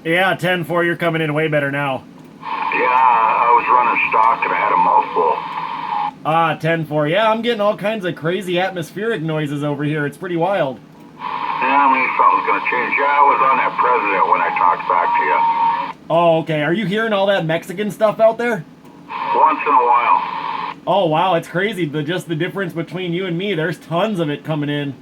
Yeah, 10-4, you're coming in way better now. Yeah, I was running stock and I had a mouthful. 10-4. Yeah, I'm getting all kinds of crazy atmospheric noises over here. It's pretty wild. Yeah, I mean, something's going to change. Yeah, I was on that president when I talked back to you. Oh, okay. Are you hearing all that Mexican stuff out there? Once in a while. Oh, wow, it's crazy. Just the difference between you and me. There's tons of it coming in.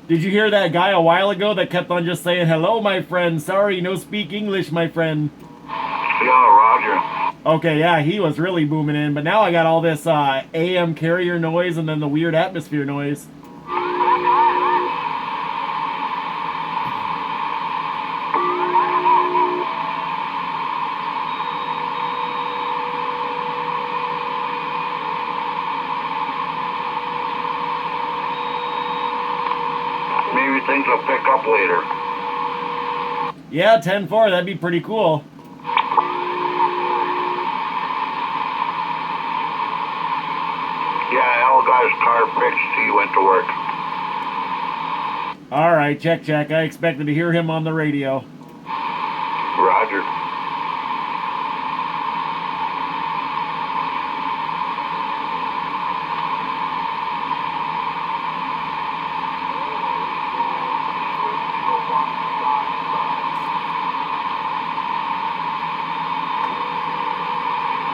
Did you hear that guy a while ago that kept on just saying, hello, my friend? Sorry, no speak English, my friend. Yeah, Roger. Okay, yeah, he was really booming in. But now I got all this AM carrier noise and then the weird atmosphere noise. Maybe things will pick up later. Yeah, 10-4, that'd be pretty cool. Yeah, Al got his car fixed. He went to work. All right, check. I expected to hear him on the radio. Roger.